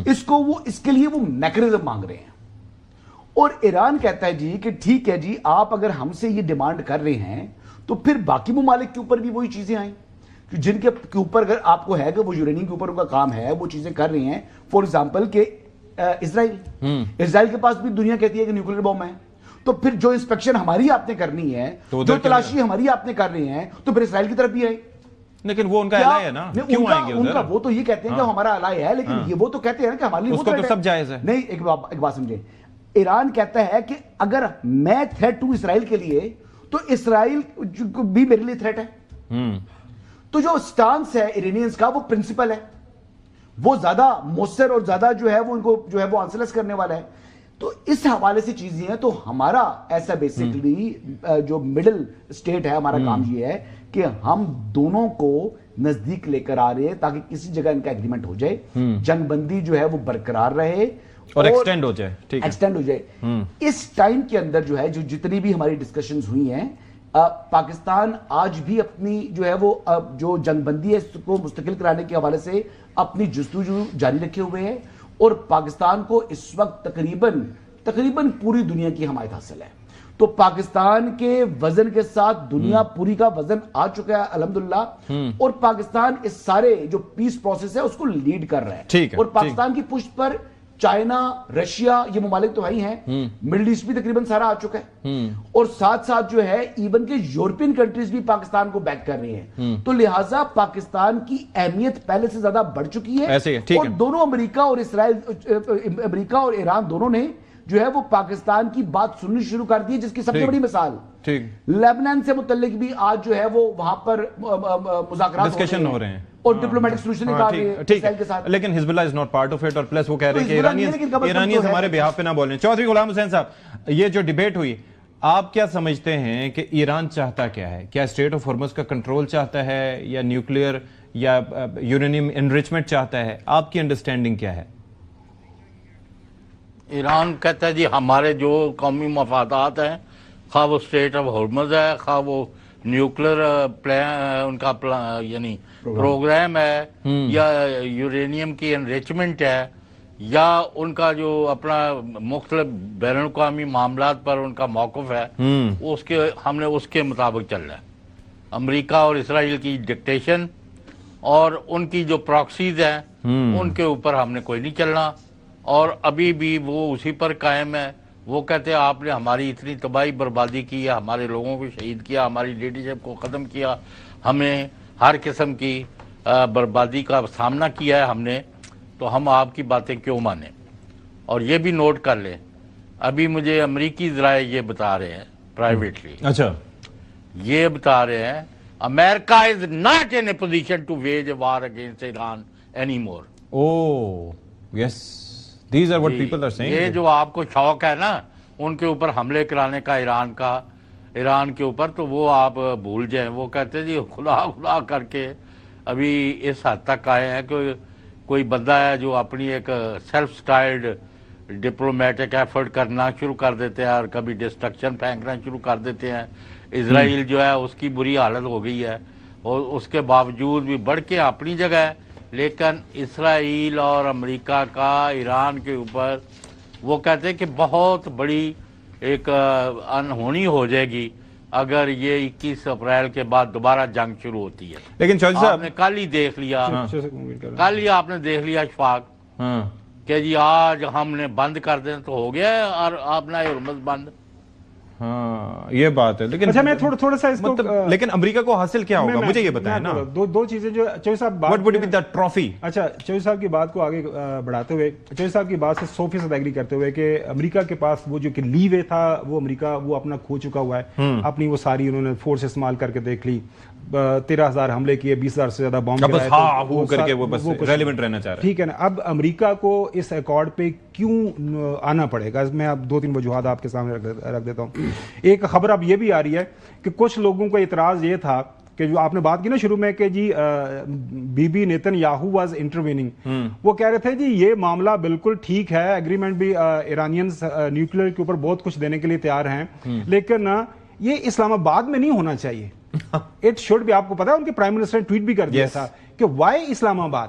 اس کو وہ اس کے لیے وہ میکنزم مانگ رہے ہیں. اور ایران کہتا ہے جی کہ ٹھیک ہے جی آپ اگر ہم سے یہ ڈیمانڈ کر رہے ہیں تو پھر باقی ممالک کے اوپر بھی وہی چیزیں آئیں جن کے اوپر اگر آپ کو ہے کہ وہ یورینیم کے اوپر ان کا کام ہے, وہ چیزیں کر رہی ہیں. فار ایگزامپل کہ اسرائیل کے پاس بھی دنیا کہتی ہے کہ نیوکلیر بم ہے, تو پھر جو انسپیکشن ہماری آپ نے کرنی ہے, جو تلاشی ہماری آپ نے کر رہی ہیں, تو پھر اسرائیل کی طرف بھی آئے. لیکن وہ ان کا الائی ہے نا, کیوں آئیں گے ادھر؟ وہ تو یہ کہتے ہیں کہ ہمارا الائی ہے, لیکن یہ وہ تو کہتے ہیں کہ ہمارے لیے اس کو تو سب جائز ہے. نہیں, ایک بات سمجھے, ایران کہتا ہے کہ اگر میں تھریٹ ہوں اسرائیل کے لیے تو اسرائیل بھی میرے لیے تھریٹ ہے. تو جو سٹانس ہے ایرانیئنز کا وہ پرنسپل ہے, وہ زیادہ مؤثر اور زیادہ جو ہے وہ ان کو جو ہے وہ آنسرلیس کرنے والا ہے. تو اس حوالے سے چیزیں ہیں. تو ہمارا ایسا بیسکلی جو مڈل اسٹیٹ ہے, ہمارا کام یہ ہے کہ ہم دونوں کو نزدیک لے کر آ رہے ہیں تاکہ کسی جگہ ان کا ایگریمنٹ ہو جائے, جنگ بندی جو ہے وہ برقرار رہے اور ایکسٹینڈ ہو جائے. ایکسٹینڈ ہو جائے. اس ٹائم کے اندر جو ہے جو جتنی بھی ہماری ڈسکشنز ہوئی ہیں, پاکستان آج بھی اپنی جو ہے وہ جو جنگ بندی ہے اس کو مستقل کرانے کے حوالے سے اپنی جستجو جاری رکھے ہوئے ہیں, اور پاکستان کو اس وقت تقریباً پوری دنیا کی حمایت حاصل ہے. تو پاکستان کے وزن کے ساتھ دنیا پوری کا وزن آ چکا ہے الحمدللہ, اور پاکستان اس سارے جو پیس پروسیس ہے اس کو لیڈ کر رہا ہے. اور پاکستان کی پشت پر چائنا, رشیا, یہ ممالک تو ہی ہیں, مڈل ایسٹ بھی تقریباً سارا آ چکا ہے, اور ساتھ ساتھ جو ہے ایون کہ یورپین کنٹریز بھی پاکستان کو بیک کر رہی ہیں. تو لہٰذا پاکستان کی اہمیت پہلے سے زیادہ بڑھ چکی ہے, اور دونوں امریکہ اور ایران دونوں نے جو ہے وہ پاکستان کی بات سننی شروع کر دی, جس کی سب سے بڑی مثال لیبنان سے متعلق بھی آج جو ہے وہ وہاں پر مذاکرات ڈسکشن ہو رہے ہیں اور ڈپلومیٹک سولوشن نکال رہے ہیں اسرائیل کے ساتھ. لیکن Hezbollah is not part of it, اور پلس وہ کہہ رہے ہیں کہ ایرانیز ہمارے بیہاف پہ نہ بول رہے ہیں. چودھری غلام حسین صاحب, یہ جو ڈیبیٹ ہوئی, آپ کیا سمجھتے ہیں کہ ایران چاہتا کیا ہے؟ کیا اسٹریٹ آف ہارمز کا کنٹرول چاہتا ہے, یا نیوکلیئر یا یورینیم انریچمنٹ چاہتا ہے؟ آپ کی انڈرسٹینڈنگ کیا ہے؟ ایران کہتا ہے جی ہمارے جو قومی مفادات ہیں, خواہ وہ اسٹریٹ آف ہارمز ہے, خواہ وہ نیوکلیر ان کا یعنی پروگرام ہے, یا یورینیم کی انریچمنٹ ہے, یا ان کا جو اپنا مختلف بین الاقوامی معاملات پر ان کا موقف ہے, اس کے ہم نے اس کے مطابق چلنا ہے. امریکہ اور اسرائیل کی ڈکٹیشن اور ان کی جو پراکسیز ہیں ان کے اوپر ہم نے کوئی نہیں چلنا, اور ابھی بھی وہ اسی پر قائم ہے. وہ کہتے ہیں آپ نے ہماری اتنی تباہی بربادی کی ہے, ہمارے لوگوں کو شہید کیا, ہماری لیڈرشپ کو ختم کیا, ہمیں ہر قسم کی بربادی کا سامنا کیا ہے ہم نے, تو ہم آپ کی باتیں کیوں مانیں؟ اور یہ بھی نوٹ کر لیں, ابھی مجھے امریکی ذرائع یہ بتا رہے ہیں پرائیویٹلی, اچھا یہ بتا رہے ہیں America is not in a position to wage a war against Iran anymore. Oh, yes. These are what people are saying. یہ جو آپ کو شوق ہے نا ان کے اوپر حملے کرانے کا ایران کے اوپر, تو وہ آپ بھول جائیں. وہ کہتے ہیں جی خدا کر کے ابھی اس حد تک آئے ہیں کہ کوئی بندہ ہے جو اپنی ایک سیلف سٹائلڈ ڈپلومیٹک ایفرٹ کرنا شروع کر دیتے ہیں, اور کبھی ڈسٹرکشن پھینکنا شروع کر دیتے ہیں. اسرائیل جو ہے اس کی بری حالت ہو گئی ہے, اور اس کے باوجود بھی بڑھ کے اپنی جگہ ہے, لیکن اسرائیل اور امریکہ کا ایران کے اوپر وہ کہتے ہیں کہ بہت بڑی ایک انہونی ہو جائے گی اگر یہ 21 اپریل کے بعد دوبارہ جنگ شروع ہوتی ہے. لیکن چودھری صاحب آپ نے کل ہی دیکھ لیا, آپ نے دیکھ لیا اشفاق کہ جی آج ہم نے بند کر دیں تو ہو گیا ہے, اور آپ نے ہرمز بند. ہاں یہ بات ہے. لیکن اچھا میں تھوڑا سا اس کو, لیکن امریکہ کو حاصل کیا ہوگا مجھے یہ بتائیں نا. دو چیزیں جو چوہدری صاحب What would be the trophy? اچھا چوہدری صاحب کی بات کو آگے بڑھاتے ہوئے, چوہدری صاحب کی بات سے 100% ایگری کرتے ہوئے کہ امریکہ کے پاس وہ جو کہ لیوے تھا وہ امریکہ وہ اپنا کھو چکا ہوا ہے. اپنی وہ ساری انہوں نے فورس استعمال کر کے دیکھ لی, 13,000 حملے کیے, 20,000 سے زیادہ بام ریلیونٹ رہنا چاہ رہا ہے. ٹھیک ہے نا. اب امریکہ کو اس ایکارڈ پہ کیوں آنا پڑے گا؟ میں اب 2-3 وجوہات آپ کے سامنے رکھ دیتا ہوں. ایک خبر اب یہ بھی آ رہی ہے کہ کچھ لوگوں کا اعتراض یہ تھا کہ جو آپ نے بات کی نا شروع میں کہ جی Bibi Netanyahu was intervening, وہ کہہ رہے تھے جی یہ معاملہ بالکل ٹھیک ہے, ایگریمنٹ بھی ایرانینز نیوکلیر کے اوپر بہت کچھ دینے کے لیے تیار ہیں, لیکن یہ اسلام آباد میں نہیں ہونا چاہیے. اٹ شوڈ بھی, آپ کو پتا ہے ان کے پرائم منسٹر نے ٹویٹ بھی کر دیا تھا کہ وائی اسلام آباد.